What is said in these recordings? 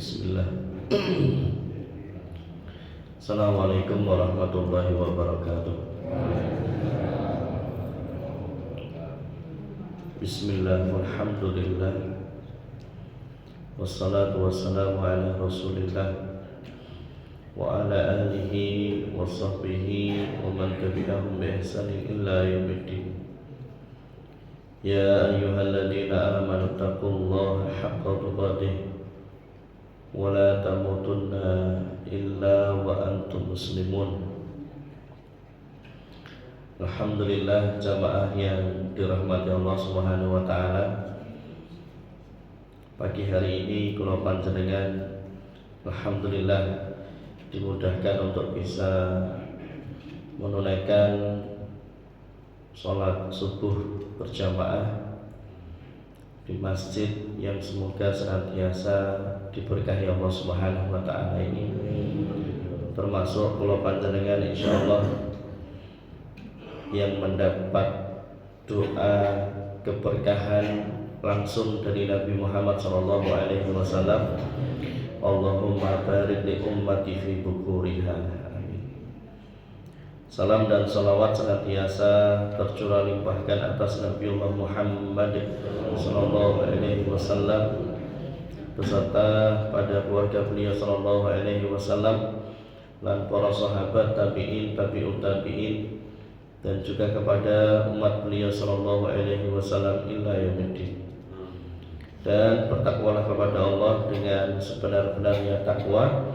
Bismillah. Assalamualaikum warahmatullahi wabarakatuh. Bismillah, walhamdulillah, wassalatu wassalamu ala rasulillah wa ala alihi wa sahbihi wa man tabi'ahum bi ihsanin illa yaumiddin. Ya ayyuhalladzina amanu taqullaha haqqa tuqatih wa la tamutunna illa wa antum muslimun. Alhamdulillah, jamaah yang dirahmati Allah Subhanahu wa taala. Pagi hari ini kula panjenengan alhamdulillah dimudahkan untuk bisa menunaikan sholat subuh berjamaah di masjid yang semoga senantiasa diberkahi Allah Subhanahu wa taala ini, termasuk kula panjenengan insyaallah yang mendapat doa keberkahan langsung dari Nabi Muhammad SAW. Allahumma barik li ummati fi bukuriha. Amin. Salam dan salawat senantiasa tercurah limpahkan atas Nabiullah Muhammad SAW beserta pada keluarga beliau SAW dan para sahabat, tabi'in, tabi'ut tabi'in, dan juga kepada umat beliau SAW ila yaumiddin. Dan bertakwalah kepada Allah dengan sebenar-benarnya takwa.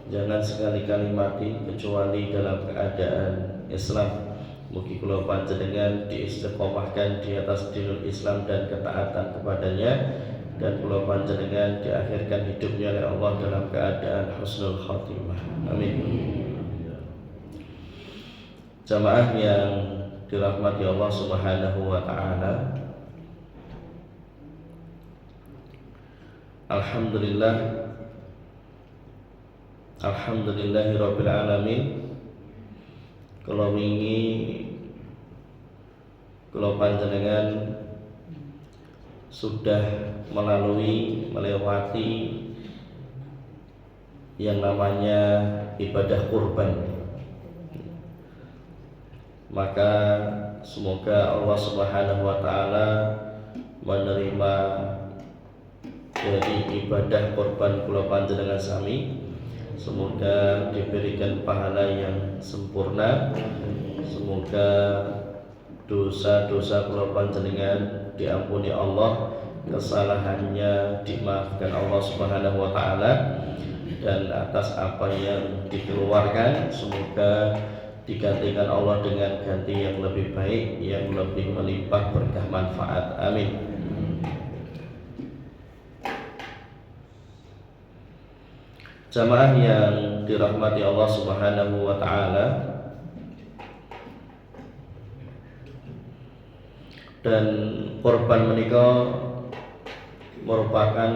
Jangan sekali-kali mati kecuali dalam keadaan Islam. Mugi kula panjenengan diistiqomahkan di atas dinul Islam dan ketaatan kepadanya, dan kula panjenengan diakhirkan hidupnya oleh Allah dalam keadaan husnul khatimah. Amin. Jamaah yang dirahmati Allah Subhanahu wa taala, alhamdulillahirabbil alamin. Kula wingi kula panjenengan sudah melewati yang namanya ibadah kurban. Maka semoga Allah Subhanahu wa taala menerima dari ibadah korban kula panjenengan sami. Semoga diberikan pahala yang sempurna. Semoga dosa-dosa kula panjenengan diampuni Allah, kesalahannya dimaafkan Allah Subhanahu wa taala, dan atas apa yang dikeluarkan semoga digantikan Allah dengan ganti yang lebih baik, yang lebih melimpah berkah manfaat. Amin. Jamaah yang dirahmati Allah Subhanahu wa taala, dan korban menika merupakan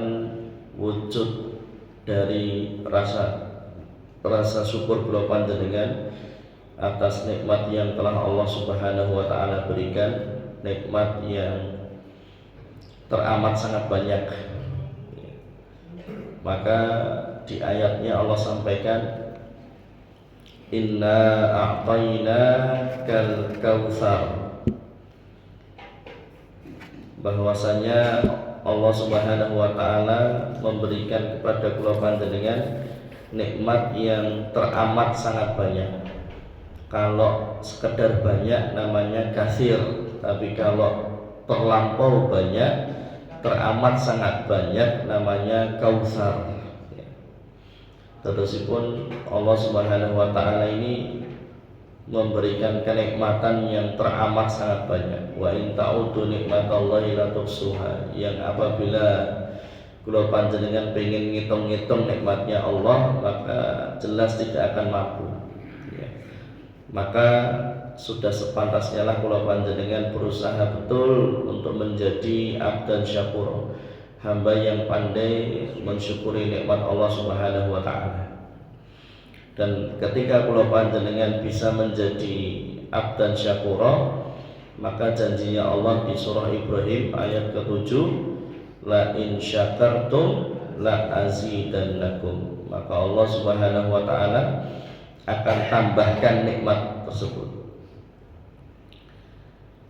wujud dari rasa syukur kula panjenengan atas nikmat yang telah Allah Subhanahu wa taala berikan, nikmat yang teramat sangat banyak. Maka di ayatnya Allah sampaikan, inna a'tainakal kautsar, bahwasanya Allah Subhanahu wa taala memberikan kepada kula panjenengan nikmat yang teramat sangat banyak. Kalau sekedar banyak namanya katsir, tapi kalau terlampau banyak, teramat sangat banyak, namanya kautsar. Terusipun Allah Subhanahu wa taala ini memberikan kenikmatan yang teramat sangat banyak. Wa in ta'udu nikmatallahi la tuhsuha, yang apabila kula panjenengan pengen ngitung-ngitung nikmatnya Allah, maka jelas tidak akan mampu. Maka sudah sepantasnya lah kula panjenengan berusaha betul untuk menjadi abdan syakur, hamba yang pandai mensyukuri nikmat Allah Subhanahu wa taala. Dan ketika kula panjenengan bisa menjadi abdan syakura, maka janjinya Allah di surah Ibrahim ayat ke-7, la in syakartum la azidannakum, maka Allah Subhanahu wa taala akan tambahkan nikmat tersebut.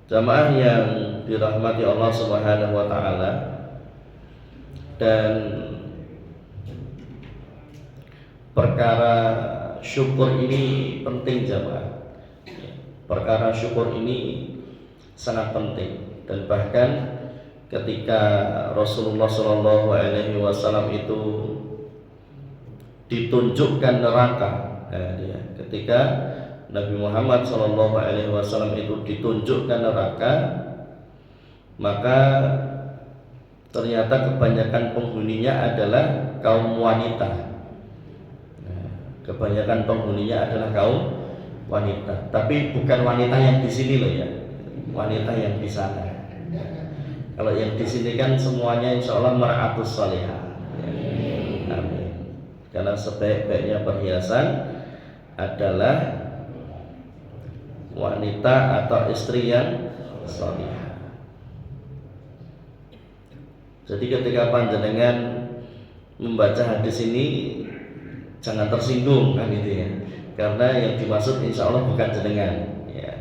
Jamaah yang dirahmati Allah Subhanahu wa taala, dan perkara syukur ini penting jamaah. Perkara syukur ini sangat penting, dan bahkan ketika Rasulullah Shallallahu Alaihi Wasallam itu ditunjukkan neraka, ketika Nabi Muhammad Shallallahu Alaihi Wasallam itu ditunjukkan neraka, maka ternyata kebanyakan penghuninya adalah kaum wanita. Kebanyakan penghuninya adalah kaum wanita, tapi bukan wanita yang di sini loh ya, wanita yang di sana. Kalau yang di sini kan semuanya insya Allah mar'atus salihah. Amin. Karena sebaik-baiknya perhiasan adalah wanita atau istri yang salihah. Jadi ketika panjenengan membaca hadis ini jangan tersinggung kan gitu ya, karena yang dimaksud insya Allah bukan jenengan ya.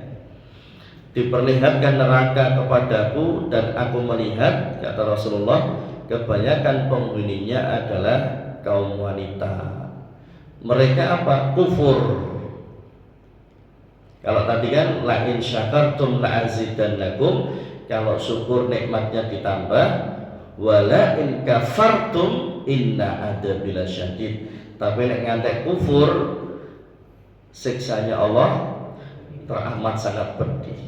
Diperlihatkan neraka kepadaku dan aku melihat, kata Rasulullah, kebanyakan penghuninya adalah kaum wanita. Mereka apa? Kufur. Kalau tadi kan la in syakartum la azidannakum, kalau syukur nikmatnya ditambah, wala in kafartum inna adabil syadid. Tapi nek ngantek kufur, siksanya Allah teramat sangat pedih.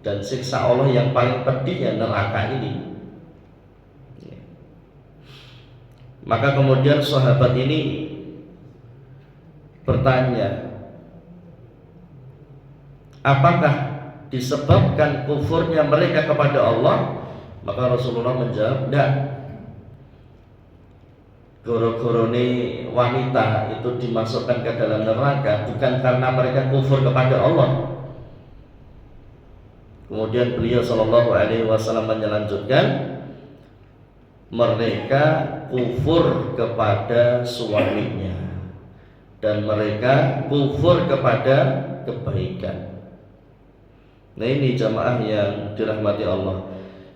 Dan siksa Allah yang paling pedih ya neraka ini. Maka kemudian sahabat ini bertanya, apakah disebabkan kufurnya mereka kepada Allah? Maka Rasulullah menjawab, tidak. Goro-gorone wanita itu dimasukkan ke dalam neraka bukan karena mereka kufur kepada Allah. Kemudian beliau Shallallahu Alaihi Wasallam melanjutkan, mereka kufur kepada suaminya dan mereka kufur kepada kebaikan. Nah ini jamaah yang dirahmati Allah.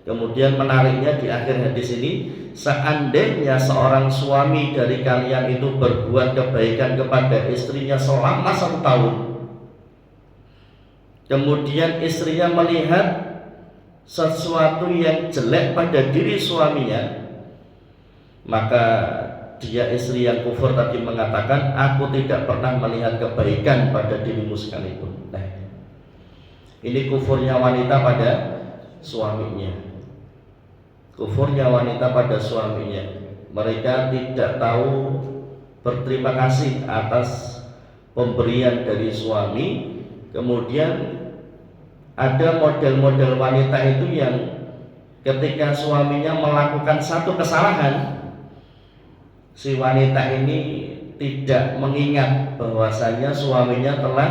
Kemudian menariknya di akhir hadis ini, seandainya seorang suami dari kalian itu berbuat kebaikan kepada istrinya selama 1 tahun, kemudian istrinya melihat sesuatu yang jelek pada diri suaminya, maka dia istri yang kufur tadi mengatakan, aku tidak pernah melihat kebaikan pada dirimu sekalipun. Nah, ini kufurnya wanita pada suaminya. Kufurnya wanita pada suaminya. Mereka tidak tahu berterima kasih atas pemberian dari suami. Kemudian ada model-model wanita itu yang ketika suaminya melakukan satu kesalahan, si wanita ini tidak mengingat bahwasanya suaminya telah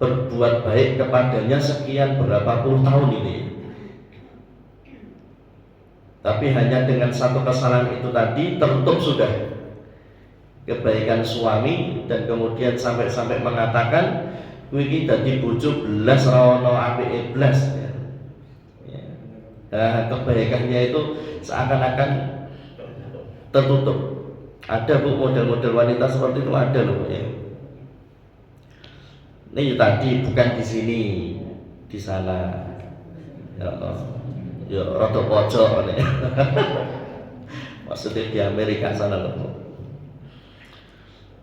berbuat baik kepadanya sekian berapa puluh tahun ini. Tapi hanya dengan satu kesalahan itu tadi tertutup sudah kebaikan suami, dan kemudian sampai mengatakan, "Kuwi dadi bojo belas ra ono apike blas." Nah, kebaikannya itu seakan-akan tertutup. Ada bu model-model wanita seperti itu, ada loh ya. Ini tadi bukan di sini, di sana. Ya Allah. Ya rada pojok nih. Maksudnya di Amerika sana loh.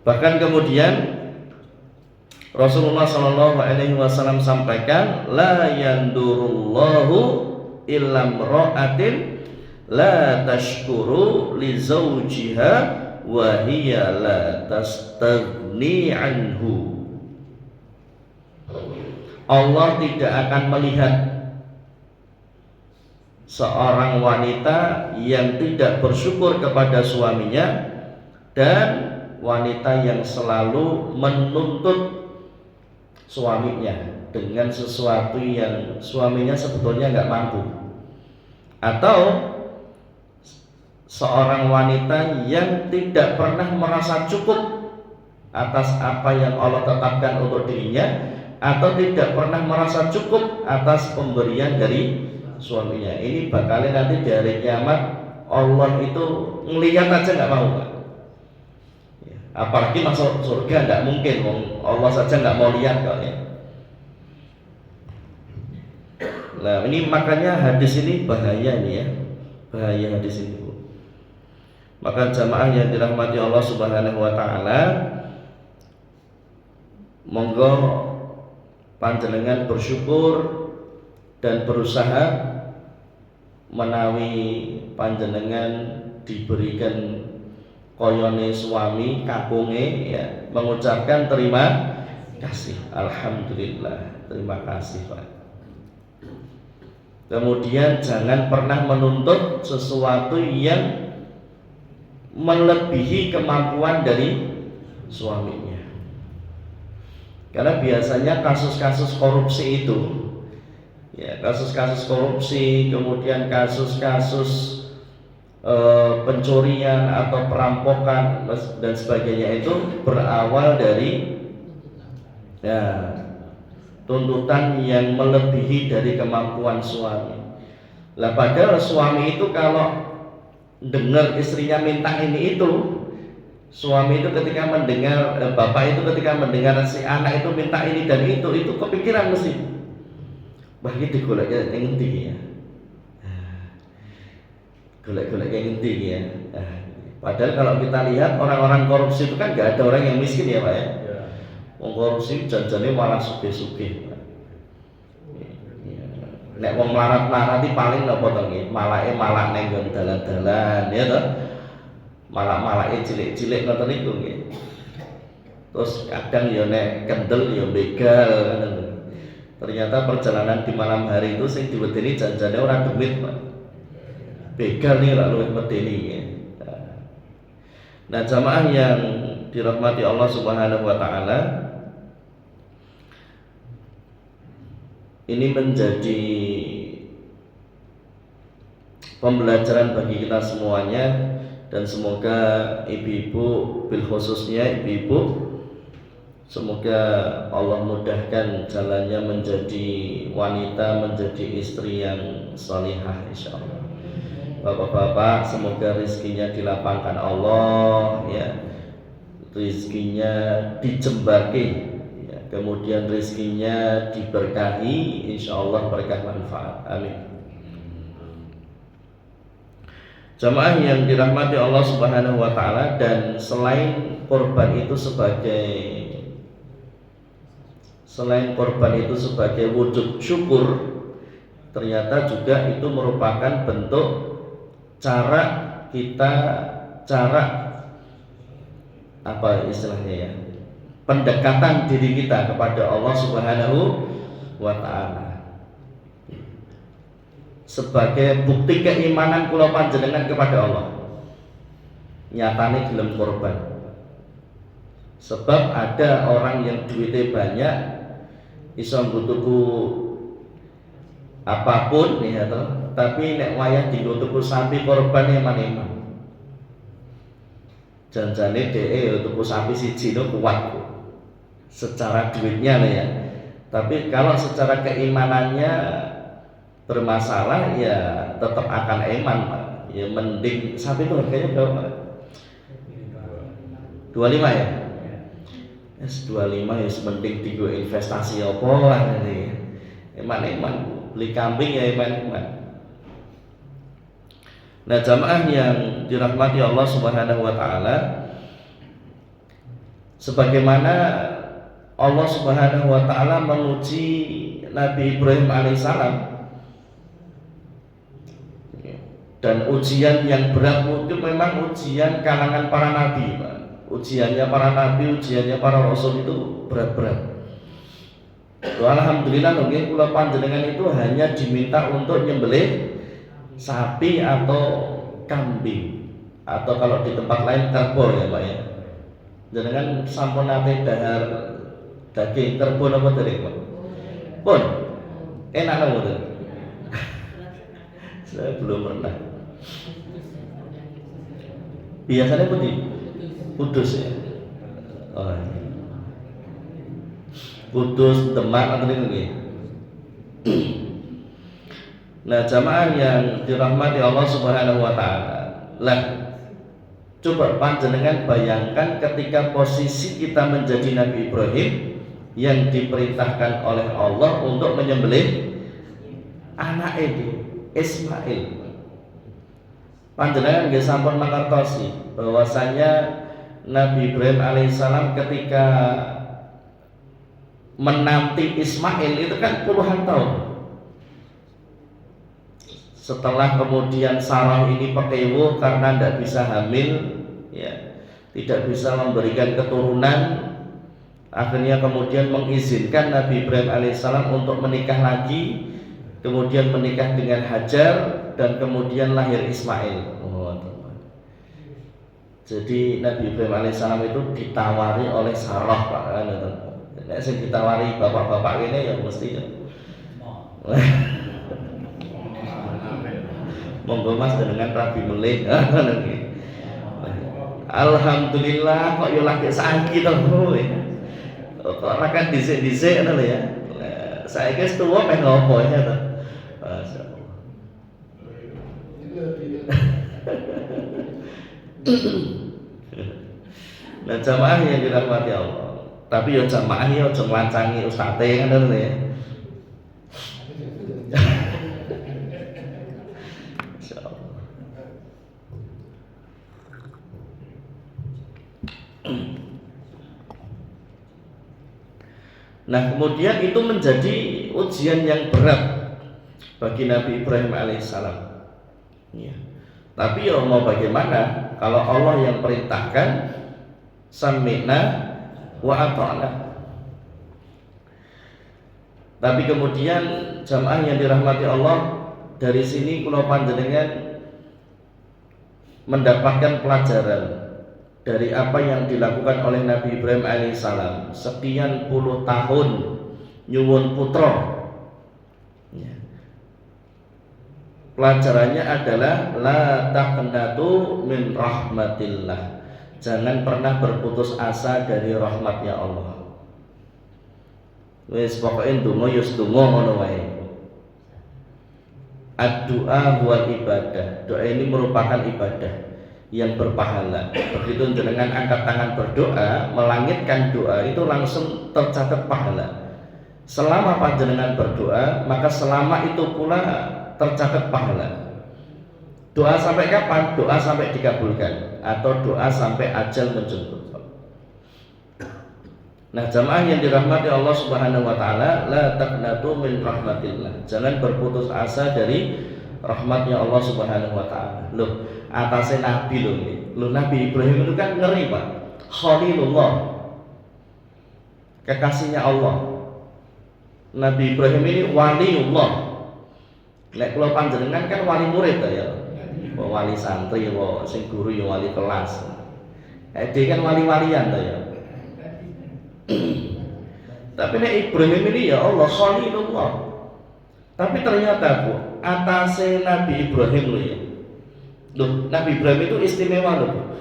Bahkan kemudian Rasulullah Shallallahu Alaihi Wasallam sampaikan, la yandurullahu illam ra'atin la tashkuru li zawjiha wa hiya la tastaghni anhu. Allah tidak akan melihat seorang wanita yang tidak bersyukur kepada suaminya dan wanita yang selalu menuntut suaminya dengan sesuatu yang suaminya sebetulnya nggak mampu, atau seorang wanita yang tidak pernah merasa cukup atas apa yang Allah tetapkan untuk dirinya, atau tidak pernah merasa cukup atas pemberian dari suaminya. Ini bakalnya nanti di hari kiamat Allah itu ngelihat aja nggak mau, Pak. Apalagi masuk surga nggak mungkin, Allah saja nggak mau lihat kok ya. Nah ini makanya hadis ini bahaya nih ya, bahaya hadis ini. Maka jamaah yang dirahmati Allah Subhanahu wa taala, monggo panjenengan bersyukur dan berusaha menawi panjenengan diberikan koyone suami kakunge ya, mengucapkan terima kasih, alhamdulillah, terima kasih Pak. Kemudian jangan pernah menuntut sesuatu yang melebihi kemampuan dari suaminya. Karena biasanya kasus-kasus korupsi itu ya, kasus-kasus korupsi, kemudian kasus-kasus pencurian atau perampokan dan sebagainya itu berawal dari ya, tuntutan yang melebihi dari kemampuan suami. Lah padahal suami itu kalau dengar istrinya minta ini itu, suami itu ketika mendengar bapak itu ketika mendengar si anak itu minta ini dan itu kepikiran mesti, wah ini digolek yang ngendi ya, golek-golek yang ngendi ya. Padahal kalau kita lihat orang-orang korupsi itu kan nggak ada orang yang miskin ya Pak ya. Wong korupsi janjane malah sugih-sugih. Nek wong melarat-larati paling napa to nggih, malah ning nggon dalan-dalan ya toh. Malah cilik-cilik ngoten niku nggih. Terus kadang ya nek kendel ya begal ngoten. Ternyata perjalanan di malam hari itu sing diwedeni janjane ora demit, Pak. Begal nih ora luwih medeni nggih. Nah, jamaah yang dirahmati Allah Subhanahu wa taala, ini menjadi pembelajaran bagi kita semuanya, dan semoga ibu-ibu, bil khususnya ibu-ibu, semoga Allah mudahkan jalannya menjadi wanita, menjadi istri yang salihah insyaallah. Bapak-bapak, semoga rezekinya dilapangkan Allah ya, rezekinya dijembaki, kemudian rezekinya diberkahi, insyaallah berkah manfaat, amin. Jamaah yang dirahmati Allah Subhanahu wa taala, dan selain korban itu sebagai wujud syukur, ternyata juga itu merupakan bentuk cara apa istilahnya ya, pendekatan diri kita kepada Allah Subhanahu wa taala, sebagai bukti keimanan kula panjenengan kepada Allah. Nyatane gelem korban. Sebab ada orang yang duitnya banyak, iso tuku apapun ya toh, tapi nek wayah dienggo tuku sapi korban eman-eman. Janjane dhek tuku sapi siji itu kuat secara duitnya lah ya. Tapi kalau secara keimanannya bermasalah ya tetap akan eman Pak. Ya mending sapi itu harganya berapa? 25 ya? Yes, 25 ya mending digo investasi apa lah ini. Eman-eman beli kambing ya eman-eman. Nah, jamaah yang dirahmati Allah Subhanahu wa taala, sebagaimana Allah Subhanahu wa taala menguji Nabi Ibrahim alaihissalam, dan ujian yang berat itu memang ujian kalangan para nabi, Pak. Ujiannya para nabi, ujiannya para rasul itu berat-berat. Alhamdulillah mungkin kula panjenengan itu hanya diminta untuk nyembelih sapi atau kambing, atau kalau di tempat lain kerbau ya Pak ya. Jenengan sampun nate dahar daging kerbau apa tadi Pak? Pun enak nggak? Saya belum pernah. Biasanya putih, Kudus ya. Oh, iya. Kudus, Demak, atau ini. Nah, jamaah yang dirahmati Allah Subhanahu wa taala. Lah, coba panjenengan bayangkan ketika posisi kita menjadi Nabi Ibrahim yang diperintahkan oleh Allah untuk menyembelih anak Ismail. Panjenengan nggih sampun mangertosi bahwasanya Nabi Ibrahim alaihissalam ketika menanti Ismail itu kan puluhan tahun. Setelah kemudian Sarah ini pekewo karena tidak bisa hamil, ya, tidak bisa memberikan keturunan, akhirnya kemudian mengizinkan Nabi Ibrahim alaihissalam untuk menikah lagi, kemudian menikah dengan Hajar, dan kemudian lahir Ismail. Jadi Nabi Ibrahim alaihissalam itu ditawari oleh Sarah, Pak, kan? Nek sing ditawari bapak-bapak ini ya mesti ya. Monggo Mas dengan Rabi melih. Alhamdulillah kok yo lagi saiki to. Kok ora kan dhisik-dhisik ngono ya. Saiki wis tuwa pengen opo ya to. Masyaallah. Nah, jamaah yang dirahmati Allah. Tapi ya jamaah ya aja nglancangi ustate ngono lho ya. Nah, kemudian itu menjadi ujian yang berat bagi Nabi Ibrahim alaihissalam. Ya. Tapi ya mau bagaimana kalau Allah yang perintahkan, sami'na wa ata'na. Tapi kemudian jamaah yang dirahmati Allah, dari sini kula panjenengan mendapatkan pelajaran dari apa yang dilakukan oleh Nabi Ibrahim alaihissalam sekian puluh tahun nyuwun putra. Ya. Pelajarannya adalah la taqnatu min rahmatillah. Jangan pernah berputus asa dari rahmatnya Allah. Wis pokoke ndonga ya ndonga ngono wae. Ad-du'a huwal ibadah. Doa ini merupakan ibadah yang berpahala. Begitu dengan angkat tangan berdoa, melangitkan doa itu langsung tercatat pahala. Selama panjenengan berdoa, maka selama itu pula tercatat pahala. Doa sampai kapan? Doa sampai dikabulkan atau doa sampai ajal menjemput. Nah, jamaah yang dirahmati Allah Subhanahu wa taala, la taqnatu min rahmatillah. Jangan berputus asa dari rahmatnya Allah Subhanahu wa taala. Loh, atasnya Nabi loh nih. Loh, Nabi Ibrahim itu kan ngeri, Pak. Khalilullah. Kekasihnya Allah. Nabi Ibrahim ini waliullah. Nek kula panjenengan kan wali murid ya. Wali santri, sing guru ya wali kelas. Dia kan wali-walian ya. Tapi nek Ibrahim ini ya Allah Khalilullah. Tapi ternyata Bu, atasnya Nabi Ibrahim loh ya. Loh, Nabi Ibrahim itu istimewa loh.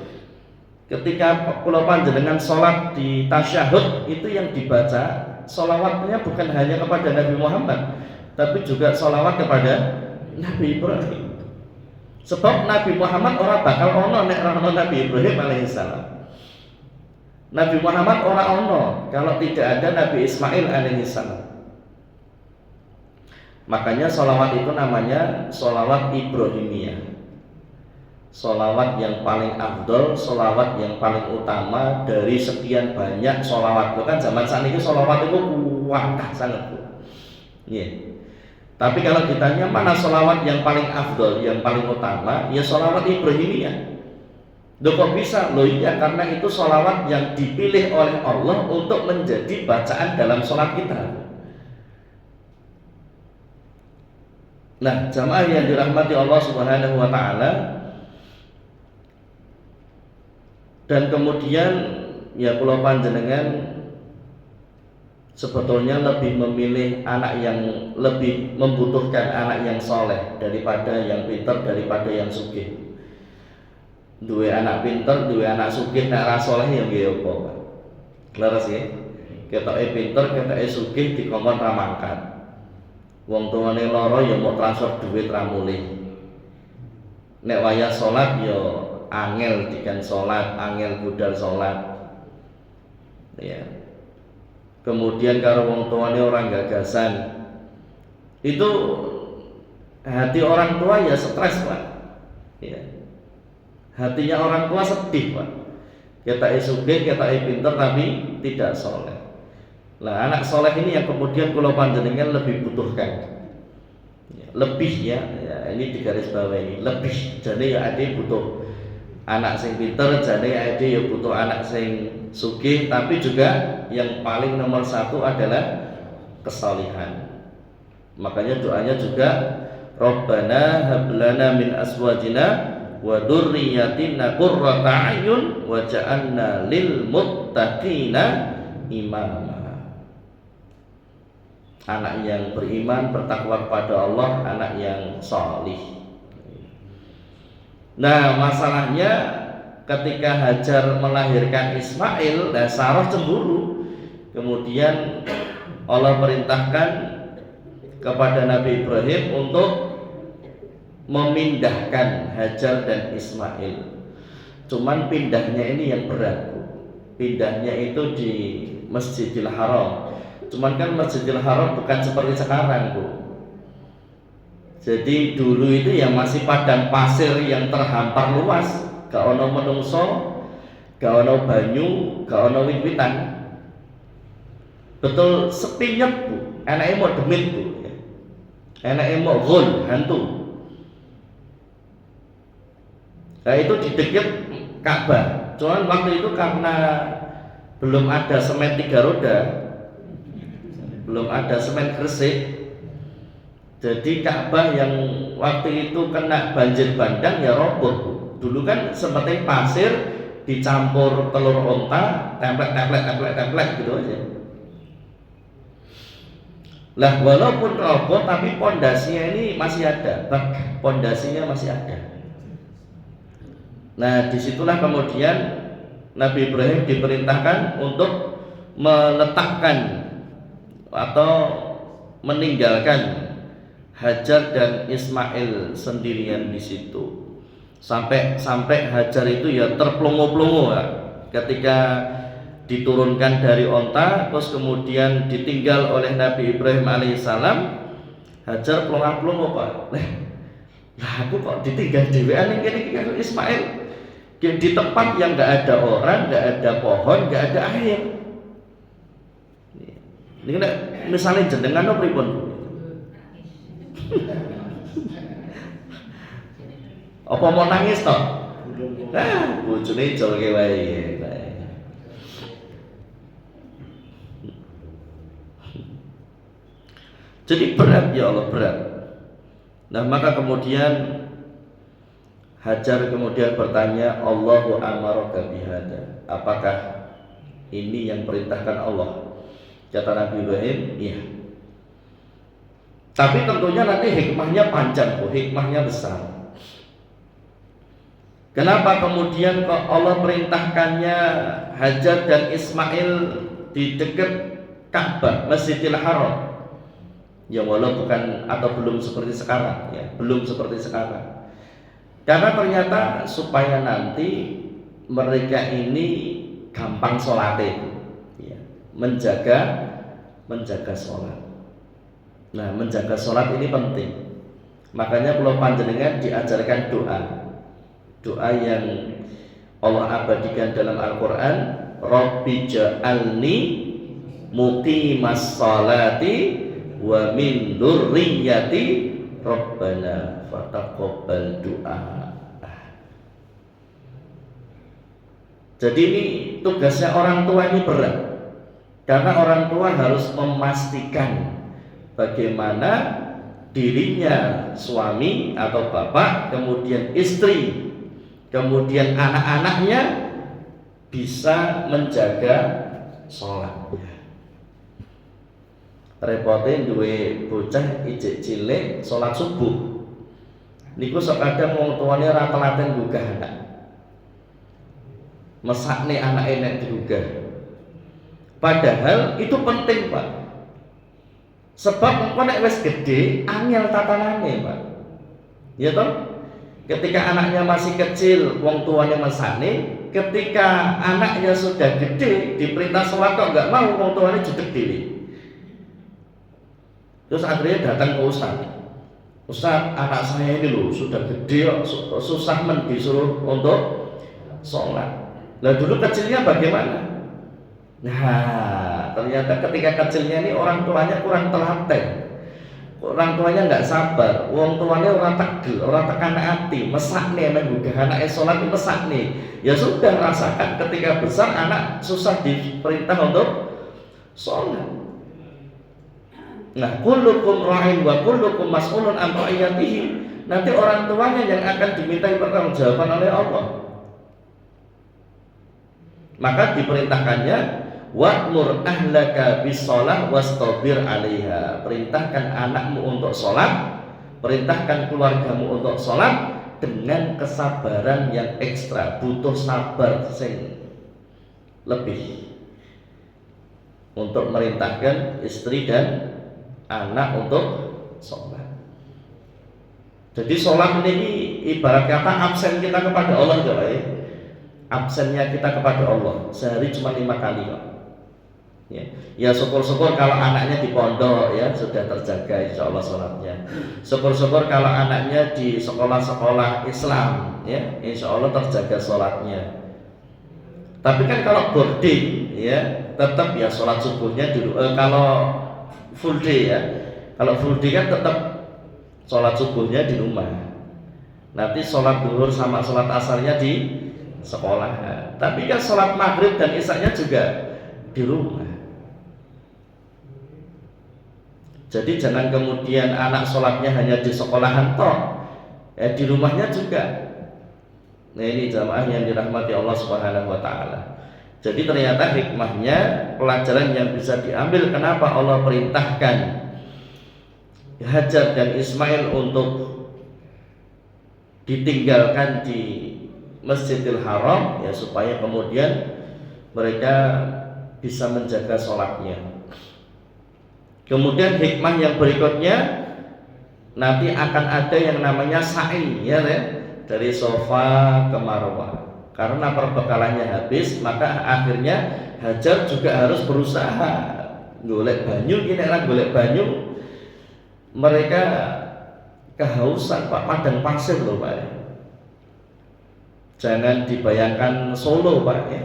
Ketika kula panjenengan sholat di tasyahud, itu yang dibaca sholawatnya bukan hanya kepada Nabi Muhammad, tapi juga sholawat kepada Nabi Ibrahim. Sebab Nabi Muhammad orang bakal ono nek ora Nabi Ibrahim alaihissalam. Nabi Muhammad orang ono kalau tidak ada Nabi Ismail alaihissalam. Makanya sholawat itu namanya sholawat Ibrahimiyah. Sholawat yang paling afdol, sholawat yang paling utama dari sekian banyak sholawat. Kan zaman saat ini sholawat itu kuatah sangat. Yeah. Tapi kalau ditanya mana sholawat yang paling afdol, yang paling utama, ya sholawat Ibrahimiyah. Loh kok bisa? Loh iya, karena itu sholawat yang dipilih oleh Allah untuk menjadi bacaan dalam sholat kita. Nah, jamaah yang dirahmati Allah Subhanahu wa taala, dan kemudian ya kula panjenengan sebetulnya lebih memilih anak yang lebih membutuhkan anak yang soleh daripada yang pintar, daripada yang sugih. duwe anak pinter, duwe anak sugih nek ra saleh ya nggih apa, Pak. Leres nggih. Ketoke pinter, ketoke sugih dikongkon ra mangkat. Wong tuane lara ya mau transfer duit ra mulih. Nek wayah salat ya angel dikan salat, angel budal salat. Ya. Kemudian karo wong tuane orang gagasan. Itu hati orang tua ya stres, Pak. Ya. Hatinya orang tua sedih, Pak. Kita sugih, kita pinter tapi tidak soleh. Nah, anak soleh ini yang kemudian kalau panjenengan lebih butuhkan. Ya, lebih ya, ini di garis bawah ini lebih. Jadi ya ade butuh anak sing pinter, jadi ade ya butuh anak sing sugih. Tapi juga yang paling nomor satu adalah kesalihan. Makanya doanya juga Rabbana hablana min aswajina wa dzurriyyatina qurrata a'yun waj'alna lil muttaqina imama. Anak yang beriman, bertakwa kepada Allah, anak yang salih. Nah, masalahnya ketika Hajar melahirkan Ismail, dan Sarah cemburu. Kemudian Allah perintahkan kepada Nabi Ibrahim untuk memindahkan Hajar dan Ismail. Cuman pindahnya ini yang berat. Pindahnya itu di Masjidil Haram. Cuman kan Masjidil Haram bukan seperti sekarang, Bu. Jadi dulu itu ya masih padang pasir yang terhampar luas, gak ono menungso, gak ono banyu, gak ono wit-witan. Betul sepinyek, Bu. Enake mau demit, Bu. Enake mau ghul, hantu. Nah, itu di dekat Ka'bah. Cuman waktu itu karena belum ada semen 3 roda, belum ada semen gresik, jadi Ka'bah yang waktu itu kena banjir bandang ya roboh. Dulu kan seperti pasir dicampur telur onta, templek gitu aja. Lah walaupun roboh tapi pondasinya ini masih ada, pondasinya masih ada. Nah disitulah kemudian Nabi Ibrahim diperintahkan untuk meletakkan atau meninggalkan Hajar dan Ismail sendirian di situ. Sampai Hajar itu ya terplongo-plongo ya. Ketika diturunkan dari onta, terus kemudian ditinggal oleh Nabi Ibrahim alaihissalam, Hajar plongo-plongo, Pak. Lah aku kok ditinggal dhewean iki karo Ismail. Di tempat yang nggak ada orang, nggak ada pohon, nggak ada air. Ini misalnya jenengan no pripun? Apa mau nangis toh? Ah, bojone jolke wae. Jadi berat ya Allah, berat. Nah, maka kemudian Hajar kemudian bertanya, Allahu amaraka bihada. Apakah ini yang perintahkan Allah? Kata Nabi Ibrahim, iya. Tapi tentunya nanti hikmahnya panjang, hikmahnya besar. Kenapa kemudian kok Allah perintahkannya Hajar dan Ismail di dekat Ka'bah, Masjidil Haram? Ya walau bukan atau belum seperti sekarang, ya belum seperti sekarang. Karena ternyata supaya nanti mereka ini gampang sholatnya, ya, menjaga sholat. Nah, menjaga sholat ini penting. Makanya kalau panjenengan diajarkan doa yang Allah abadikan dalam Al-Quran, Rabbi ja'alni muqimas sholati wa min dzurriyyati Rabbana fataqabbal du'a. Jadi ini tugasnya orang tua ini berat. Karena orang tua harus memastikan bagaimana dirinya, suami atau bapak, kemudian istri, kemudian anak-anaknya bisa menjaga sholat. Repotnya duwe bocah ijek cilik sholat subuh. Niku sok kadang wong tuane ra telaten gugah anak. mesakne anak enek diunggah. Padahal itu penting, Pak. Sebab engko nek wis gede angel tatanane, Pak. Ya toh? Ketika anaknya masih kecil, wong tuanya mesakne, ketika anaknya sudah gede, diperintah sholat kok enggak mau, wong tuanya jedeg diri. Terus akhirnya datang ke Ustaz, anak saya ini loh sudah gede kok susah disuruh untuk sholat. Lah dulu kecilnya bagaimana? Nah, ternyata ketika kecilnya ini orang tuanya kurang telaten. Orang tuanya nggak sabar, orang tuanya orang tegel, orang tekan hati, mesakne menggugah anak sholat mesakne. Ya sudah, rasakan ketika besar anak susah diperintah untuk sholat. Nah, kullukum ra'in wa kullukum mas'ulun an ra'iyatihi. Nanti orang tuanya yang akan dimintai pertanggungjawaban oleh Allah. Maka diperintahkannya wa'mur ahlaka bis-shalah wastabir 'alaiha. Perintahkan anakmu untuk sholat, perintahkan keluargamu untuk sholat dengan kesabaran yang ekstra, butuh sabar sing lebih untuk merintahkan istri dan anak untuk sholat. Jadi sholat ini ibarat kata absen kita kepada Allah, ya. Absennya kita kepada Allah sehari cuma 5 kali, kok. Ya syukur-syukur kalau anaknya di pondok ya sudah terjaga insya Allah sholatnya. Syukur-syukur kalau anaknya di sekolah-sekolah Islam ya insya Allah terjaga sholatnya. Tapi kan kalau boarding ya tetap ya sholat subuhnya dulu. Kalau full day ya, kalau full day kan tetap sholat subuhnya di rumah. Nanti sholat duhur sama sholat asarnya di sekolah. Tapi kan sholat maghrib dan isya-nya juga di rumah. Jadi jangan kemudian anak sholatnya hanya di sekolahan toh, ya di rumahnya juga. Nah ini jamaah yang dirahmati Allah Subhanahu Wa Taala. Jadi ternyata hikmahnya, pelajaran yang bisa diambil kenapa Allah perintahkan Hajar dan Ismail untuk ditinggalkan di Masjidil Haram, ya supaya kemudian mereka bisa menjaga sholatnya. Kemudian hikmah yang berikutnya nanti akan ada yang namanya sa'i ya, dari Safa ke Marwah. Karena perbekalannya habis, maka akhirnya Hajar juga harus berusaha golek banyu. Ini orang golek banyu, mereka kehausan, Pak. Padang pasir loh, Pak. Jangan dibayangkan Solo, Pak ya.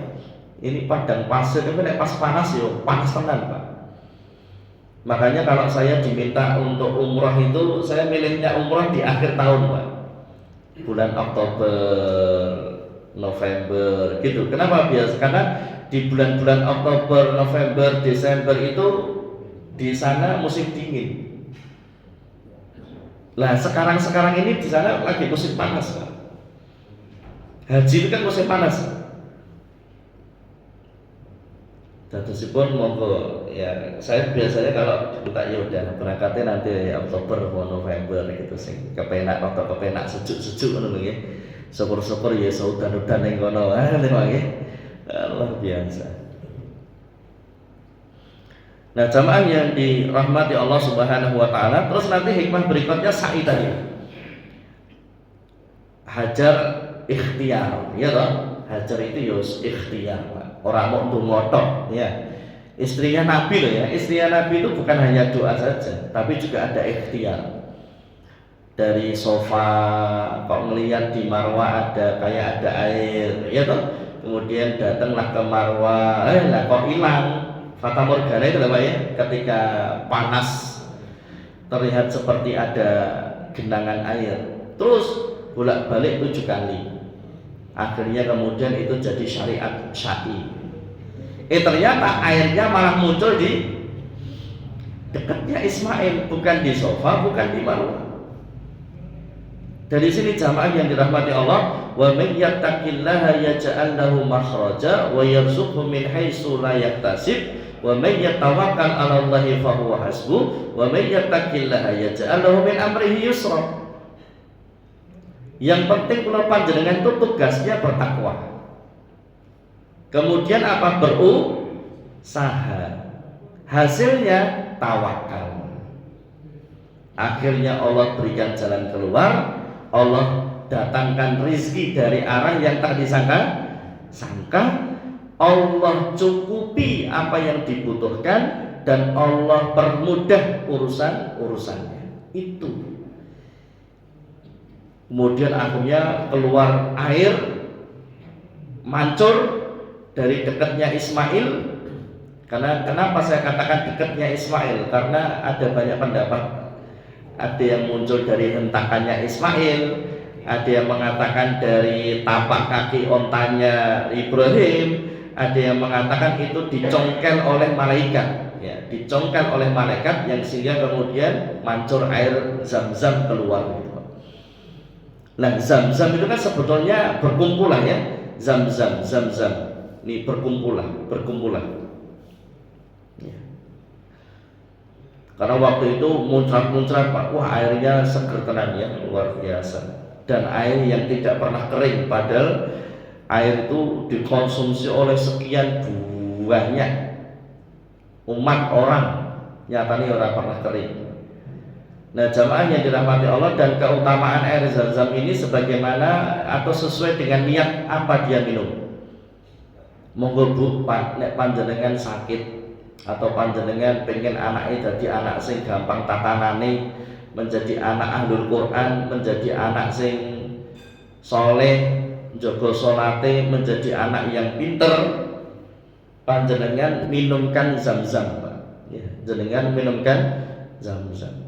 Ini padang pasir, ini pas panas yo, panas tenan, Pak. Makanya kalau saya diminta untuk umroh itu, saya milihnya umroh di akhir tahun, Pak. Bulan Oktober, November, gitu. Kenapa biasa? Karena di bulan-bulan Oktober, November, Desember itu di sana musim dingin. Lah sekarang ini di sana lagi musim panas, Pak. Haji itu kan musim panas. Dadosipun monggo ya, saya biasanya kalau dibuka ya udah berangkatnya nanti Oktober atau November gitu sing kepenak atau kepenak sejuk-sejuk ngono lho nggih. Syukur-syukur ya saudan-udan ning kono nggih. Luar biasa. Nah, jamaah yang dirahmati Allah Subhanahu wa taala, terus nanti hikmah berikutnya sa'i tadi. Hajar ikhtiar, ya toh? Hajar itu ya ikhtiar, Pak. Orang mau ndonga tok, ya. Istrinya Nabi loh ya. Istrinya Nabi itu bukan hanya doa saja, tapi juga ada ikhtiar. Dari Safa kok ngelihat di Marwah ada kayak ada air, ya toh? Kemudian datanglah ke Marwah, lah kok hilang. Fata Morgana itu Pak ya, ketika panas terlihat seperti ada genangan air. Terus bolak-balik 7 kali. Akhirnya kemudian itu jadi syariat syai. Ternyata airnya malah muncul di dekatnya Ismail, bukan di Safa, bukan di Marwah. Dari sini jamaah yang dirahmati Allah, wa man yattaqillaha yaj'al lahu makhraja wa yarzuqhu min haitsu la yahtasib wa man yatawakkal 'ala Allahi fa huwa hasbuh wa man yattaqillaha yaj'al lahu min amrihi yusra. Yang penting kula panjenengan itu tugasnya bertakwa. Kemudian apa? Berusaha. Hasilnya tawakal. Akhirnya Allah berikan jalan keluar. Allah datangkan rizki dari arah yang tak disangka. Allah cukupi apa yang dibutuhkan dan Allah permudah urusannya. Itu. Kemudian akhirnya keluar air mancur dari dekatnya Ismail. Karena kenapa saya katakan dekatnya Ismail? Karena ada banyak pendapat. Ada yang muncul dari hentakannya Ismail, ada yang mengatakan dari tapak kaki ontanya Ibrahim, ada yang mengatakan itu dicongkel oleh malaikat, ya, dicongkel oleh malaikat yang sehingga kemudian mancur air Zam-Zam keluar. Nah, Zam-Zam itu kan sebetulnya berkumpulan ya, Zam-Zam, ini berkumpulan. Ya. Karena waktu itu muncrat Pak, wah airnya seger tenan ya, luar biasa. Dan air yang tidak pernah kering, padahal air itu dikonsumsi oleh sekian banyak umat orang, nyatanya orang pernah kering. Nah, jamaah yang dirahmati Allah, dan keutamaan air Zam-Zam ini sebagaimana atau sesuai dengan niat apa dia minum. Monggo Bu, nek panjenengan sakit atau panjenengan pengen anaknya jadi anak sing gampang tatanane, menjadi anak ahlul Quran, menjadi anak sing soleh, jaga salate, menjadi anak yang pinter, panjenengan minumkan Zam-Zam, Pak. Ya, jenengan minumkan Zam-Zam.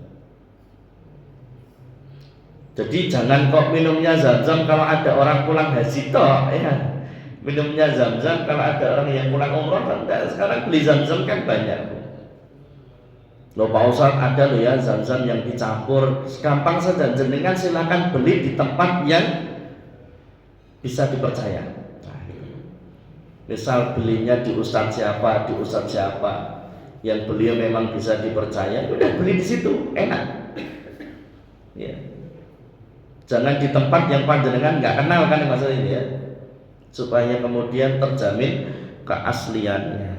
Jadi jangan kok minumnya Zam-Zam kalau ada orang pulang haji toh, ya. Minumnya Zam-Zam kalau ada orang yang pulang umroh kan enggak. Sekarang beli Zam-Zam kan banyak. Loh Pak Ustadz, ada loh ya Zam-Zam yang dicampur. Gampang saja, jenengan silakan beli di tempat yang bisa dipercaya. Misal belinya di ustadz siapa, yang beliau memang bisa dipercaya, udah beli di situ, enak. Ya. Jangan di tempat yang panjenengan nggak kenal kan masalah ini ya, supaya kemudian terjamin keasliannya.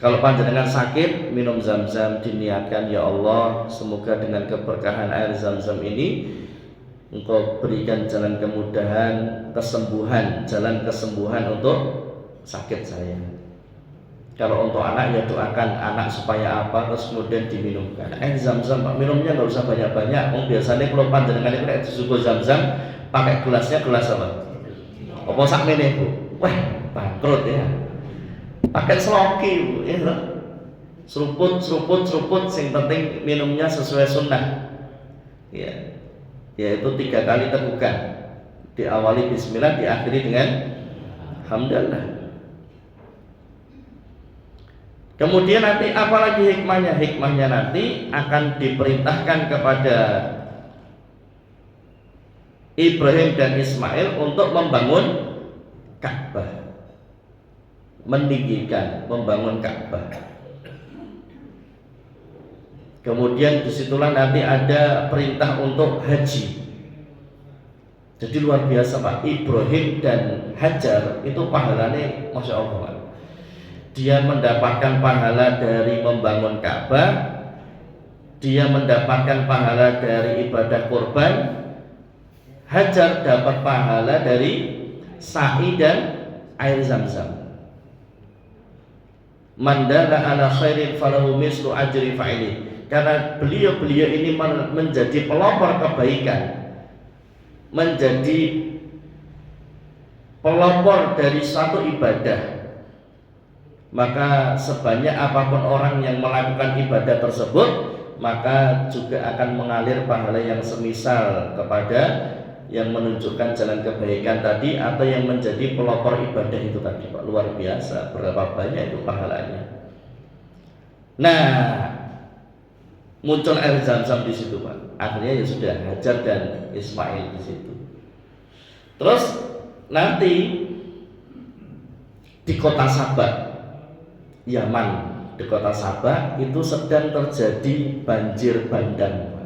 Kalau panjenengan sakit, minum Zam-Zam, diniatkan, ya Allah, semoga dengan keberkahan air Zam-Zam ini Engkau berikan jalan kemudahan, kesembuhan, jalan kesembuhan untuk sakit saya. Kalau untuk anak ya doakan anak supaya apa, terus kemudian diminumkan. Zam-Zam Pak, minumnya nggak usah banyak-banyak. Biasanya kalau panjenengan itu kayak disuguh Zam-Zam, pakai gelasnya gelas apa? Apa sakmene Bu? Wah, bangkrut ya. Pakai seloki Bu, ya. Seruput, sing penting minumnya sesuai sunnah. Ya. Yaitu 3 kali tegukan. Diawali bismillah, diakhiri dengan alhamdulillah. Kemudian nanti apalagi hikmahnya? Hikmahnya nanti akan diperintahkan kepada Ibrahim dan Ismail untuk membangun Ka'bah, meninggikan, membangun Ka'bah. Kemudian disitulah nanti ada perintah untuk haji. Jadi luar biasa Pak, Ibrahim dan Hajar itu pahalanya Masya Allah. Dia mendapatkan pahala dari membangun Ka'bah, dia mendapatkan pahala dari ibadah kurban. Hajar dapat pahala dari sa'i dan air Zam-Zam. Mandala ala khairin falahu mislu ajri fa'ili. Karena beliau ini menjadi pelopor kebaikan, menjadi pelopor dari satu ibadah, maka sebanyak apapun orang yang melakukan ibadah tersebut, maka juga akan mengalir pahala yang semisal kepada yang menunjukkan jalan kebaikan tadi atau yang menjadi pelopor ibadah itu tadi Pak. Luar biasa berapa banyak itu pahalanya. Nah, muncul air Zam-Zam di situ Pak. Akhirnya ya sudah Hajar dan Ismail di situ. Terus nanti di kota Sabah, Yaman, di kota Sabah itu sedang terjadi banjir bandang.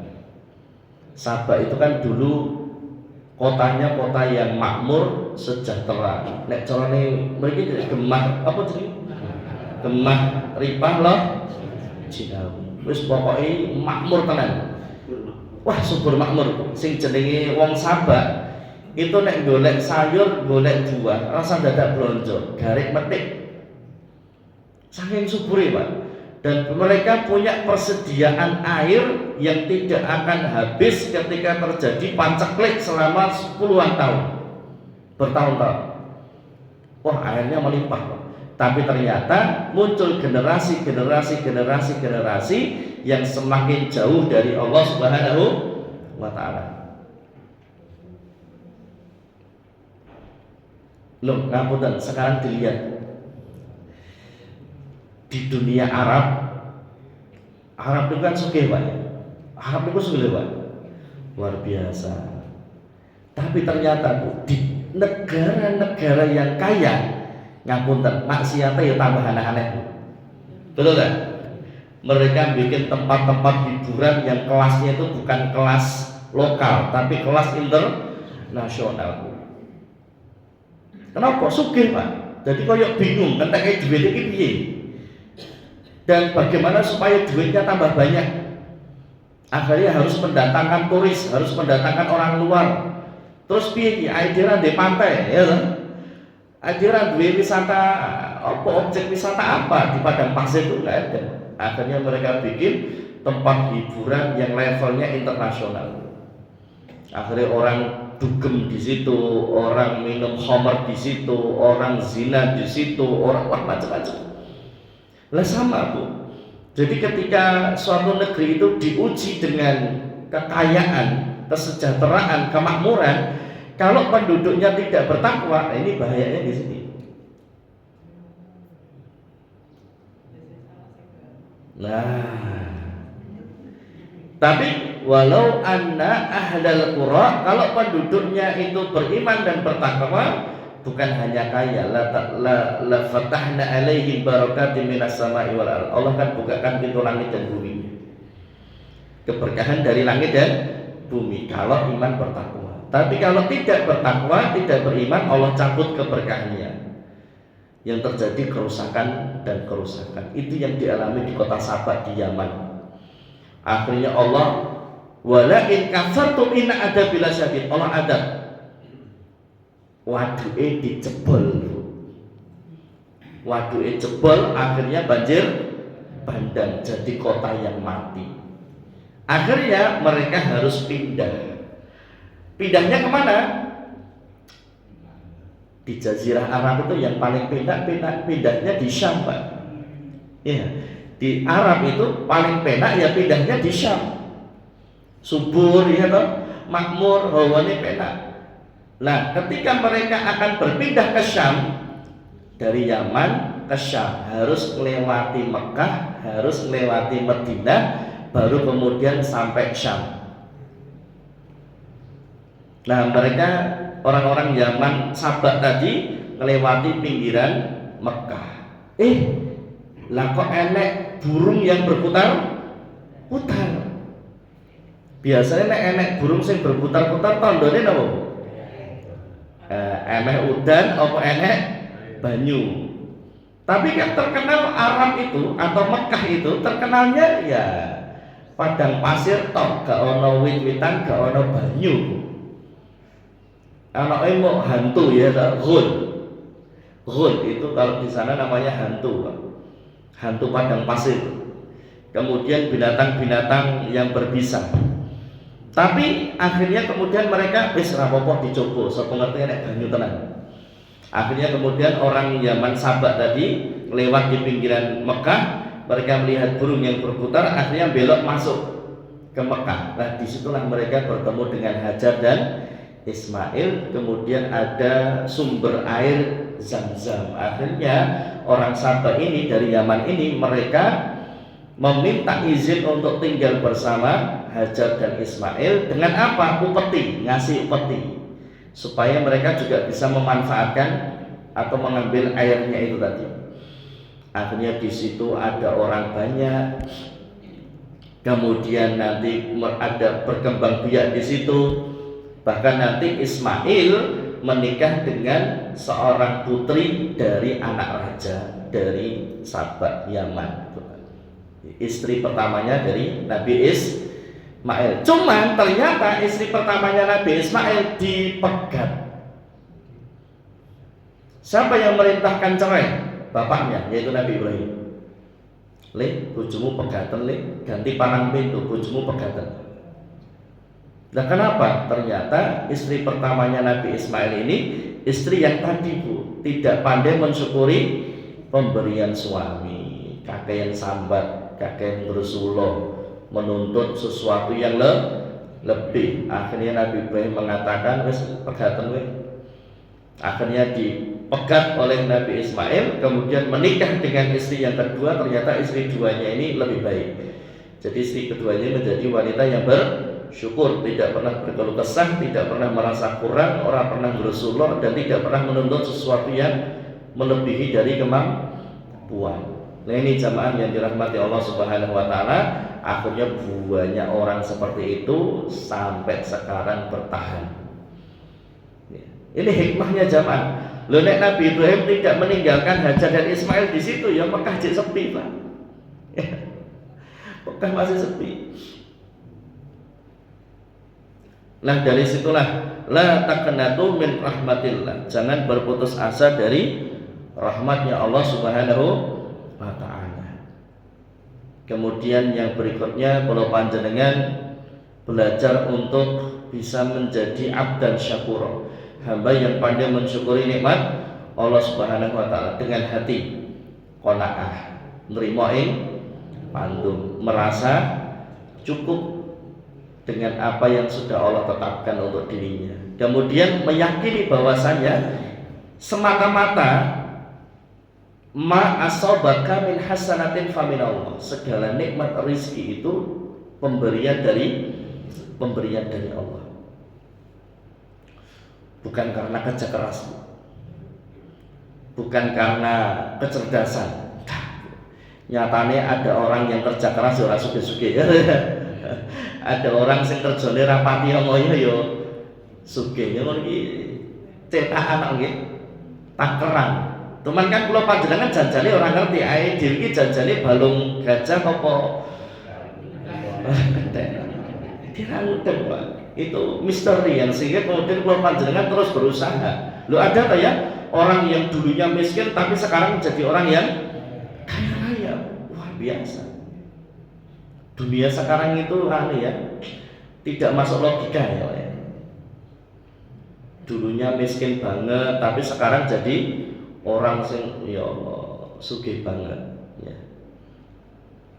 Sabah itu kan dulu Kotanya kota yang makmur, sejahtera. Nek carane mriki Gemah apa jenenge? Gemah Ripah loh Cidawi. Wis pokoke makmur tenan. Wah, subur makmur. Sing jenenge wong Sabak itu nek golek sayur, golek buah, rasa dadak blonjo, garek metik. Saking subure, Pak. Dan mereka punya persediaan air yang tidak akan habis ketika terjadi paceklik selama puluhan tahun, bertahun-tahun. Wah, airnya melimpah, Pak. Tapi ternyata muncul generasi yang semakin jauh dari Allah Subhanahu wa Ta'ala. Loh, ngapunten, sekarang dilihat di dunia Arab itu kan sugih, Pak. Arab itu sugih, Pak. Luar biasa. Tapi ternyata di negara-negara yang kaya, ngapunten, maksiatnya ya tambah aneh-aneh. Betul kan? Mereka bikin tempat-tempat hiburan yang kelasnya itu bukan kelas lokal, tapi kelas internasional. Kenapa? Sugih, Pak. Jadi koyok bingung, entek duit iki piye? Dan bagaimana supaya duitnya tambah banyak? Akhirnya harus mendatangkan turis, harus mendatangkan orang luar. Terus piye iki? Aidira di pantai, ya kan? Aidira duwe wisata apa, objek wisata apa di padang pasir itu enggak ada. Akhirnya mereka bikin tempat hiburan yang levelnya internasional. Akhirnya orang dugem di situ, orang minum khamar di situ, orang zina di situ, orang macam-macam. Lah sama, Bu. Jadi ketika suatu negeri itu diuji dengan kekayaan, kesejahteraan, kemakmuran, kalau penduduknya tidak bertakwa, ini bahayanya di sini. Nah, tapi walau anna ahlal qura, kalau penduduknya itu beriman dan bertakwa, bukan hanya kaya, la fatahna alaihim barakatim minas sama'i wal ardh. Allah kan bukakan pintu langit dan bumi. Keberkahan dari langit dan bumi kalau iman bertakwa. Tapi kalau tidak bertakwa, tidak beriman, Allah cabut keberkahannya. Yang terjadi kerusakan dan kerusakan. Itu yang dialami di kota Sabah di Yaman. Akhirnya Allah, wala in kafartum inna adabil syadid. Allah adab. Waduke dijebol. Waduke jebol, akhirnya banjir bandang, jadi kota yang mati. Akhirnya mereka harus pindah. Pindahnya kemana? Di Jazirah Arab itu yang paling pindahnya di Syam, Pak. Ya, di Arab itu paling penak ya pindahnya di Syam. Subur ya toh, makmur, hawane penak. Nah, ketika mereka akan berpindah ke Syam, dari Yaman ke Syam harus melewati Mekah, harus melewati Madinah, baru kemudian sampai Syam. Nah, mereka orang-orang Yaman Sabak tadi melewati pinggiran Mekah. Lah kok enek burung yang berputar-putar. Biasanya enek burung yang berputar-putar tandane napa? Enek udan apa enek banyu. Tapi kan terkenal Arab itu atau Mekah itu terkenalnya ya padang pasir tok, gak ono wit-witan, gak ono banyu. Anaknya mau hantu ya, ghul itu kalau di sana namanya hantu, Pak. Hantu padang pasir. Kemudian binatang-binatang yang berbisa. Tapi akhirnya kemudian mereka wis rapopo dicoba, sapa ngerti nek banyu tenan. Akhirnya kemudian orang Yaman Sabak tadi lewat di pinggiran Mekah, mereka melihat burung yang berputar, akhirnya belok masuk ke Mekah. Nah, disitulah mereka bertemu dengan Hajar dan Ismail, kemudian ada sumber air Zam-Zam. Akhirnya orang Sabak ini dari Yaman ini mereka meminta izin untuk tinggal bersama Hajar dan Ismail dengan apa? Upeti, ngasih upeti supaya mereka juga bisa memanfaatkan atau mengambil airnya itu tadi. Akhirnya di situ ada orang banyak, kemudian nanti ada berkembang biak di situ. Bahkan nanti Ismail menikah dengan seorang putri dari anak raja dari Sabak Yaman. Istri pertamanya dari Nabi Ismail. Cuman ternyata istri pertamanya Nabi Ismail dipegat. Siapa yang merintahkan cerai? Bapaknya, yaitu Nabi Ibrahim. Le, bojomu pegatan le, ganti parang pintu, bojomu pegatan. Nah kenapa? Ternyata istri pertamanya Nabi Ismail ini istri yang tadi Bu tidak pandai mensyukuri pemberian suami, kakek yang sambat, kakek yang bersuloh, menuntut sesuatu yang lebih. Akhirnya Nabi Ibrahim mengatakan wes pegatan we. Akhirnya dipegat oleh Nabi Ismail, kemudian menikah dengan istri yang kedua. Ternyata istri duanya ini lebih baik. Jadi istri keduanya menjadi wanita yang bersyukur, tidak pernah berkeluh kesah, tidak pernah merasa kurang, orang pernah bersuloh, dan tidak pernah menuntut sesuatu yang melebihi dari kemampuan. Nah ini jamaah yang dirahmati Allah Subhanahu wa Ta'ala. Akhirnya banyak orang seperti itu sampai sekarang bertahan. Ini hikmahnya jamaah. Loh nek Nabi Ibrahim tidak meninggalkan Hajar dan Ismail di situ, ya Mekah jadi sepi Pak. Mekah masih sepi. Nah dari situlah la taqnatu min rahmatillah. Jangan berputus asa dari rahmatnya Allah Subhanahu wa Ta'ala. Kemudian yang berikutnya, kalau panjenengan belajar untuk bisa menjadi abdan syakura, hamba yang pandai mensyukuri nikmat Allah Subhanahu wa Ta'ala dengan hati qanaah, nerimain pandum, merasa cukup dengan apa yang sudah Allah tetapkan untuk dirinya. Kemudian meyakini bahwasanya semata-mata ma asobaka min hasanatin faminallah, segala nikmat rizki itu pemberian dari Allah, bukan karena kerja keras, bukan karena kecerdasan. Nyatanya ada orang yang kerja keras ora sugih-sugih. Ada orang sing kerjane rapati ngoyo ya sugih. Ngono iki cetakan nggih. Takeran. Teman kan kula panjenengan janjane ora ngerti ae dhewe iki janjane balung gajah apa kira ngutip Pak. Itu misteri yang sehingga kemudian kula panjenengan terus berusaha. Loh ada tak ya orang yang dulunya miskin tapi sekarang jadi orang yang kaya. Wah biasa. Dunia sekarang itu aneh ya, tidak masuk logika ya. Dulunya miskin banget, tapi sekarang jadi orang sing ya Allah sugih banget. Ya.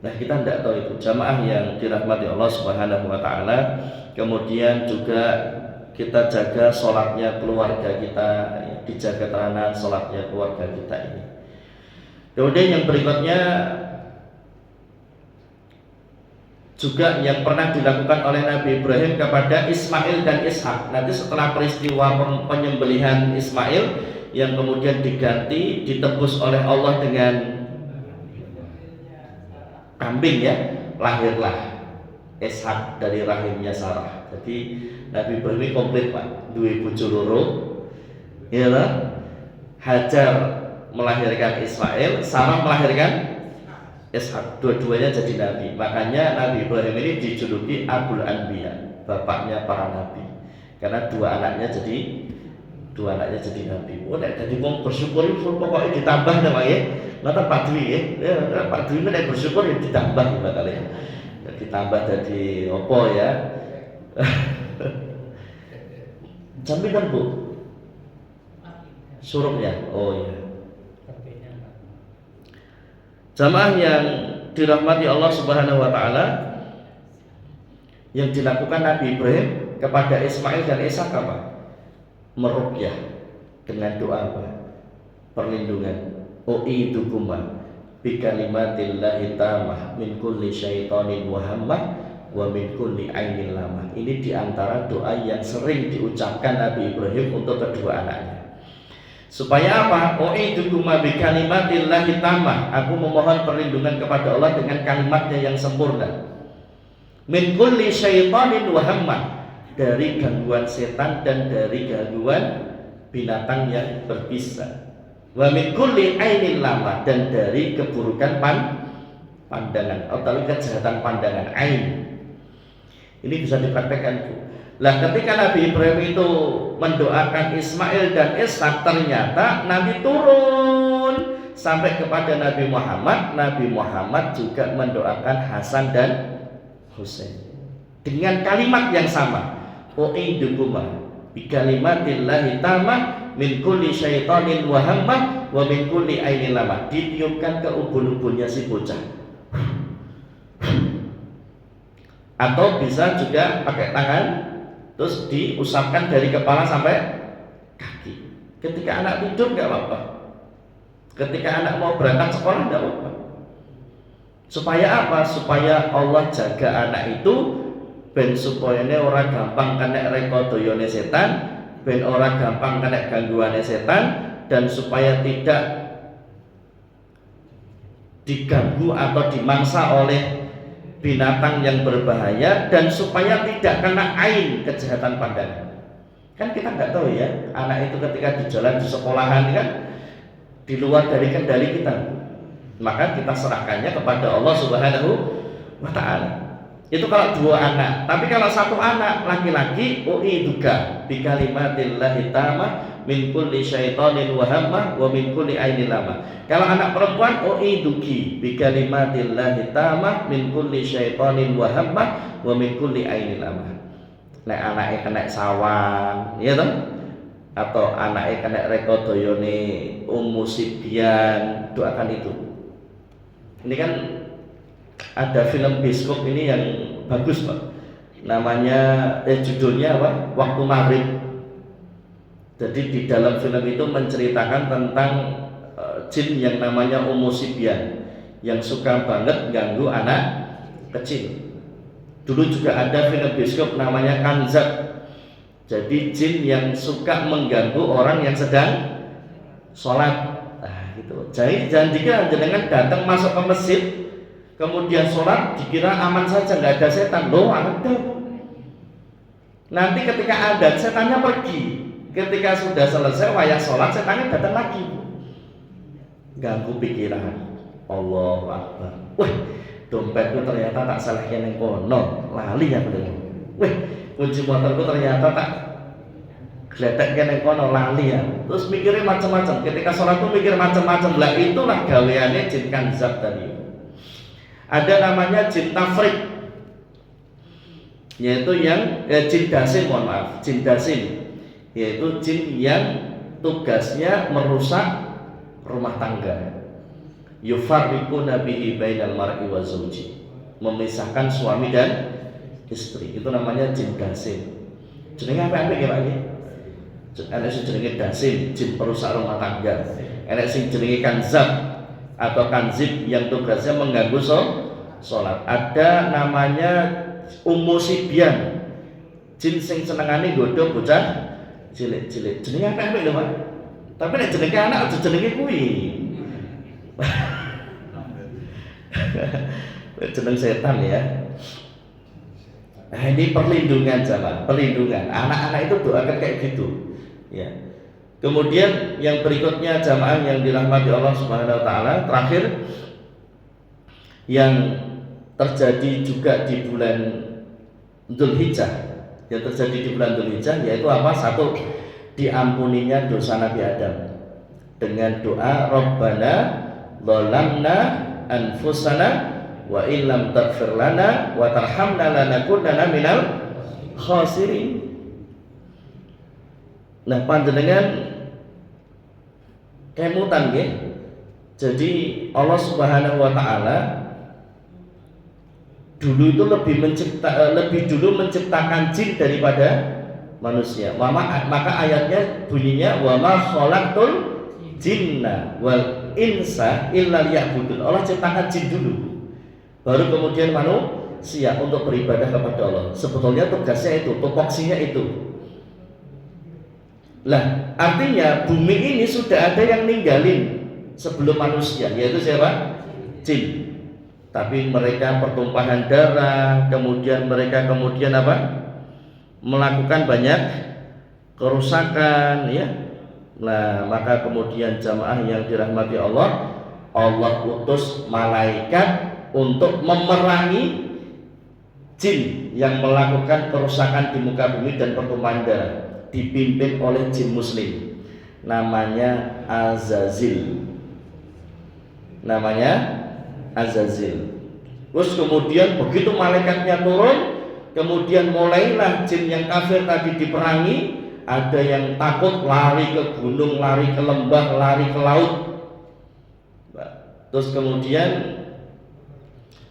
Nah kita tidak tahu itu jamaah yang dirahmati Allah Subhanahu wa Ta'ala. Kemudian juga kita jaga sholatnya keluarga kita, ya, dijaga teranan sholatnya keluarga kita ini. Kemudian yang berikutnya juga yang pernah dilakukan oleh Nabi Ibrahim kepada Ismail dan Ishak. Nanti setelah peristiwa penyembelihan Ismail yang kemudian diganti, ditebus oleh Allah dengan kambing ya, lahirlah Ishak dari rahimnya Sarah. Jadi Nabi Ibrahim ini komplit Pak, dua bojo loro, ya lah. Hajar melahirkan Ismail, Sarah melahirkan Ishak, dua-duanya jadi nabi. Makanya Nabi Ibrahim ini dijuluki Abul Anbiya, bapaknya para nabi, karena dua anaknya jadi nabi. Oh nek dadi wong bersyukur itu pokoknya ditambah nama ya. Nata Pak Dwi ya. Pak Dwi nek bersyukur ya ditambah bakal ya. Ditambah jadi opo ya. Jaminan Bu. Surupnya. Oh ya. Jamaah yang dirahmati Allah Subhanahu wa Ta'ala, yang dilakukan Nabi Ibrahim kepada Ismail dan Ishak apa? Meruqyah dengan doa apa? Perlindungan. U'idukuma bi kalimatillahi tammah min kulli syaitanin wa hammah wa min kulli ainin lamah. Ini diantara doa yang sering diucapkan Nabi Ibrahim untuk kedua anaknya. Supaya apa? U'idukuma bi kalimatillahi tammah. Aku memohon perlindungan kepada Allah dengan kalimatnya yang sempurna. Min kulli syaitanin wa hammah, dari gangguan setan dan dari gangguan binatang yang berbisa. Wa min kulli ainin lama, dan dari keburukan pandangan atau kejahatan pandangan ain. Ini bisa dipraktekkan. Lah ketika Nabi Ibrahim itu mendoakan Ismail dan Ishak, ternyata Nabi turun sampai kepada Nabi Muhammad. Nabi Muhammad juga mendoakan Hasan dan Husain dengan kalimat yang sama. U'idukuma bi kalimatillahi tamah min kulli syaitanin wa hammah wa min kulli ainin lamah. Ditiupkan ke ubun-ubunnya si bocah. Atau bisa juga pakai tangan, terus diusapkan dari kepala sampai kaki. Ketika anak tidur nggak apa-apa. Ketika anak mau berangkat sekolah nggak apa-apa. Supaya apa? Supaya Allah jaga anak itu, ben supaya orang gampang kena rekodoyone setan, ben orang gampang kena gangguan setan, dan supaya tidak diganggu atau dimangsa oleh binatang yang berbahaya, dan supaya tidak kena ain kejahatan pandangan. Kan kita nggak tahu ya, anak itu ketika di jalan di sekolahan kan di luar dari kendali kita, maka kita serahkannya kepada Allah Subhanahu wa Ta'ala. Itu kalau dua anak. Tapi kalau satu anak laki-laki, u'iduka bi kalimatillahi tamah min kulli syaitanin wa hammah wa min kulli ainin lamah. Kalau anak perempuan, u'iduki bi kalimatillahi tamah min kulli syaitanin wa hammah wa min kulli ainin lamah. Nek anake kena sawang, ya toh? Atau anaknya kena rekodoyone Ummu Sibyan, doakan itu. Ini kan ada film bioskop ini yang bagus Pak, namanya judulnya apa? Waktu Maghrib. Jadi di dalam film itu menceritakan tentang jin yang namanya Ummu Sibyan yang suka banget ganggu anak kecil. Dulu juga ada film bioskop namanya Kanzab. Jadi jin yang suka mengganggu orang yang sedang sholat. Nah, gitu. Jadi jangan dikira jenengan datang masuk ke masjid, kemudian sholat dikira aman saja, nggak ada setan. Loh, ada. Nanti ketika ada, setannya pergi. Ketika sudah selesai wayah sholat, setannya datang lagi, ganggu pikiran. Allahu Akbar. Wih, dompetku ternyata tak salah yang kono, lali ya bener. Wih, kunci motorku ternyata tak gledek yang kono, lali ya. Terus mikirnya macam-macam. Ketika sholat tuh mikir macam-macam. Lah itulah gaweannya jin kanzab tadi. Ada namanya jin tafrik, yaitu yang jin dasim, mohon maaf, jin dasim, yaitu jin yang tugasnya merusak rumah tangga. Yufarriquna bihi bainal mar'i wa zawji, memisahkan suami dan istri. Itu namanya jin dasim. Jenenge apa ya Pak iki? Ana sing jenenge dasim, jin perusak rumah tangga. Ana sing jenenge kanzab atau kanzib yang tugasnya mengganggu sholat. Ada namanya Ummu Sibyan, jin sing senengane nggodho bocah cilik-cilik. Jenenge apa lho Pak? Tapi nek jenenge anak aja jenenge kuwi. Jeneng setan ya. Nah, ini perlindungan jamaah, perlindungan. Anak-anak itu doakan kayak gitu. Ya. Kemudian yang berikutnya jamaah yang dirahmati Allah Subhanahu wa Ta'ala, terakhir yang terjadi juga di bulan Dzulhijjah, yang terjadi di bulan Dzulhijjah yaitu apa? Satu, diampuninya dosa Nabi Adam dengan doa Rabbana zalamna anfusana wa illam taghfir lana wa tarhamna lanakunanna minal khasirin. Nah, panjenengan kemutan nggih. Jadi Allah Subhanahu wa Ta'ala dulu itu lebih dulu menciptakan jin daripada manusia. Maka ayatnya bunyinya wa ma khalaqtul jinna wal insa illa liya'budun. Allah ciptakan jin dulu, baru kemudian manusia untuk beribadah kepada Allah. Sebetulnya tugasnya itu, tupoksinya itu. Lah, artinya bumi ini sudah ada yang ninggalin sebelum manusia, yaitu siapa? Jin. Tapi mereka pertumpahan darah, kemudian mereka apa? melakukan banyak kerusakan ya. Nah, maka kemudian jamaah yang dirahmati Allah, Allah utus malaikat untuk memerangi jin yang melakukan kerusakan di muka bumi dan pertumpahan darah, dipimpin oleh jin muslim namanya Azazil. Terus kemudian begitu malaikatnya turun, kemudian mulailah jin yang kafir tadi diperangi. Ada yang takut lari ke gunung, lari ke lembah, lari ke laut. Terus kemudian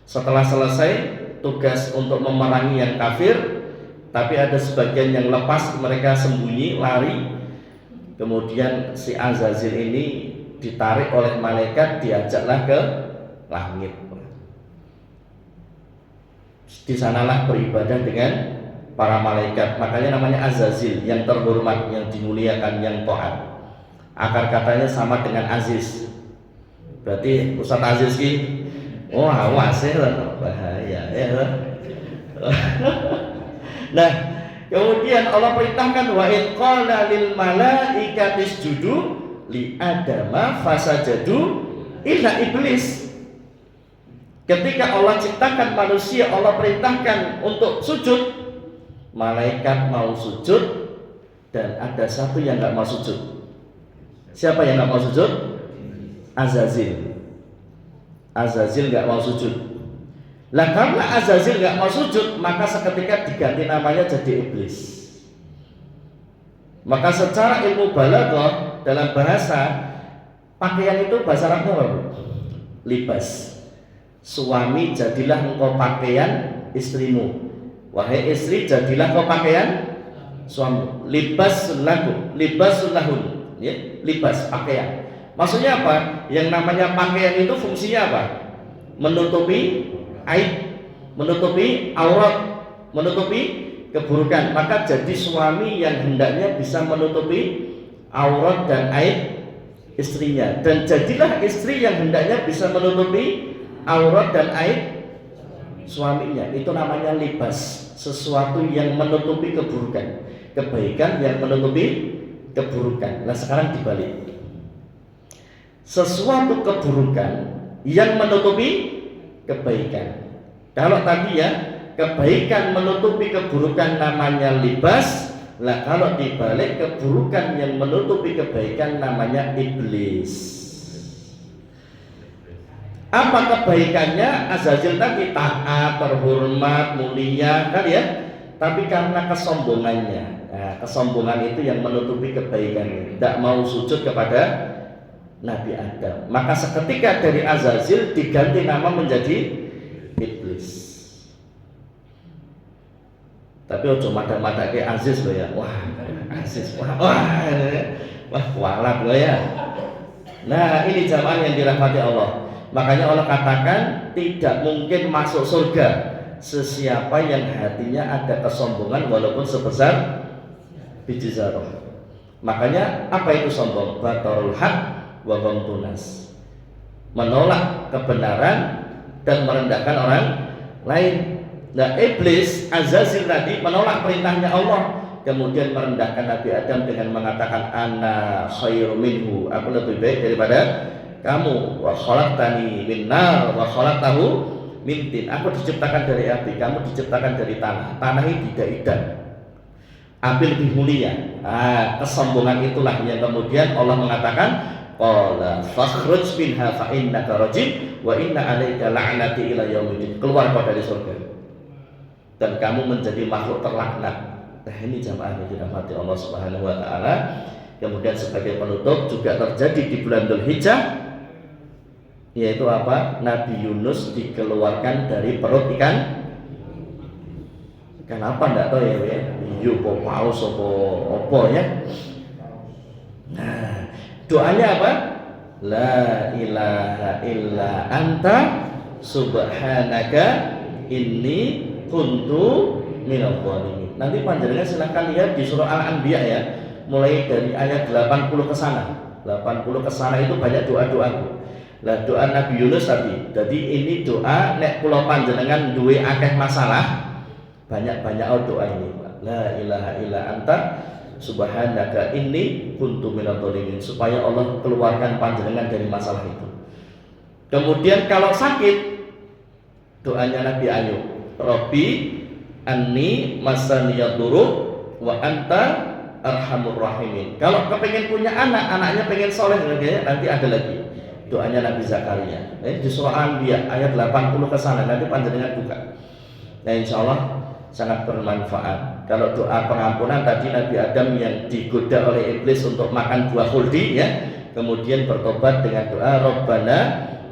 setelah selesai tugas untuk memerangi yang kafir, tapi ada sebagian yang lepas, mereka sembunyi, lari. Kemudian si Azazil ini ditarik oleh malaikat, diajaklah ke langit. Di sanalah beribadah dengan para malaikat. Makanya namanya Azazil, yang terhormat, yang dimuliakan, yang taat. Akar katanya sama dengan Aziz. Berarti Ustaz Aziz ki, oh awas ya, bahaya ya. Nah, kemudian Allah perintahkan wa id qala lil malaikati isjudu li adama fasajadu illa iblis. Ketika Allah ciptakan manusia, Allah perintahkan untuk sujud. Malaikat mau sujud dan ada satu yang nggak mau sujud. Siapa yang nggak mau sujud? Azazil. Azazil nggak mau sujud. Lah karena Azazil nggak mau sujud, maka seketika diganti namanya jadi iblis. Maka secara ilmu balaghah dalam bahasa, pakaian itu bahasa Arabnya apa? Libas. Suami, jadilah engkau pakaian istrimu. Wahai istri, jadilah kau pakaian suami. Libasun lahun, ya, libas pakaian. Maksudnya apa? Yang namanya pakaian itu fungsinya apa? Menutupi aib, menutupi aurat, menutupi keburukan. Maka jadi suami yang hendaknya bisa menutupi aurat dan aib istrinya, dan jadilah istri yang hendaknya bisa menutupi aurat dan aib suaminya. Itu namanya libas, sesuatu yang menutupi keburukan, kebaikan yang menutupi keburukan. Nah sekarang dibalik, sesuatu keburukan yang menutupi kebaikan. Kalau tadi ya, kebaikan menutupi keburukan namanya libas. Lah kalau dibalik, keburukan yang menutupi kebaikan namanya iblis. Apa kebaikannya? Azazil tadi taat, terhormat, mulia kan ya. Tapi karena kesombongannya, nah, kesombongan itu yang menutupi kebaikannya. Tidak mau sujud kepada Nabi Adam. Maka seketika dari Azazil diganti nama menjadi iblis. Tapi ojo mata-mata kayak Aziz loh ya. Wah, Aziz. Wah, kualat loh ya. Nah, ini jamaah yang dirahmati Allah. Makanya Allah katakan tidak mungkin masuk surga sesiapa yang hatinya ada kesombongan walaupun sebesar biji zarah. Makanya apa itu sombong? Batarul haq wa ghamtunas. Menolak kebenaran dan merendahkan orang lain. Nah, iblis Azazil tadi menolak perintahnya Allah, kemudian merendahkan Nabi Adam dengan mengatakan ana khairu minhu, aku lebih baik daripada kamu. Wa khalaqtani min nar wa khalaqtahu min tin. Aku diciptakan dari api, kamu diciptakan dari tanah. Tanah ini tidak idan, api lebih mulia. Kesombongan itulah yang kemudian Allah mengatakan qala fakhruj minha fa innaka rajim wa inna 'alaika la'nati ila yaumiddin. Keluar kau dari surga dan kamu menjadi makhluk terlaknat. Nah, ini jamaah yang dirahmati Allah Subhanahu wa taala. Kemudian sebagai penutup juga terjadi di bulan Dzulhijjah, yaitu apa? Nabi Yunus dikeluarkan dari perut ikan. Kenapa enggak tahu ya, hiu po paus opo ya. Nah, doanya apa? La ilaha illa anta subhanaka inni kuntu minadh dhalimin. Nanti panjenengan silahkan lihat di surah Al-Anbiya ya, mulai dari ayat 80 ke sana. 80 ke sana itu banyak doa-doa. Lah doa Nabi Yunus tadi. Jadi ini doa nek kula panjenengan duwe akeh masalah, banyak-banyak doa ini. la ilaha illa anta subhanaka inni kuntu minadh dhalimin, supaya Allah keluarkan panjenengan dari masalah itu. Kemudian kalau sakit, doanya Nabi Ayub, Rabbi anni masaniyad durur wa anta arhamur rahimin. Kalau kepengen punya anak, anaknya pengen soleh, nanti ada lagi doanya Nabi Zakaria. Di surah Anbiya ayat 80 ke sana, nanti panjenengan buka. Nah, insya Allah sangat bermanfaat. Kalau doa pengampunan tadi Nabi Adam yang digoda oleh iblis untuk makan buah khuldi, ya, kemudian bertobat dengan doa Rabbana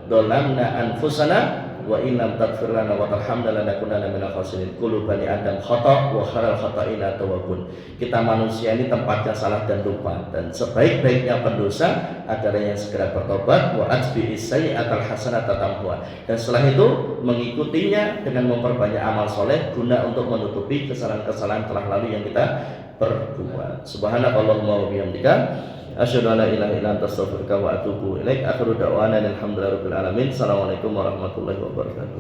dzalamna anfusana wa in lam taghfir lana wa tarhamna lanakunanna minal khasirin. Kullu bani adam khata' wa khairul khata'ina tawwabun. Kita manusia ini tempatnya salah dan lupa, dan sebaik-baiknya pendosa adalah yang segera bertobat, wa atbi'is sayyi'atal hasanata tamhuha. Dan setelah itu mengikutinya dengan memperbanyak amal soleh guna untuk menutupi kesalahan-kesalahan telah lalu yang kita perbuat. Subhanakallahumma wa bihamdika asyhadu an la ilaha illa anta astaghfiruka wa atubu ilaik. Akhiru da'wana alhamdulillahi rabbil alamin. Assalamualaikum warahmatullahi wabarakatuh.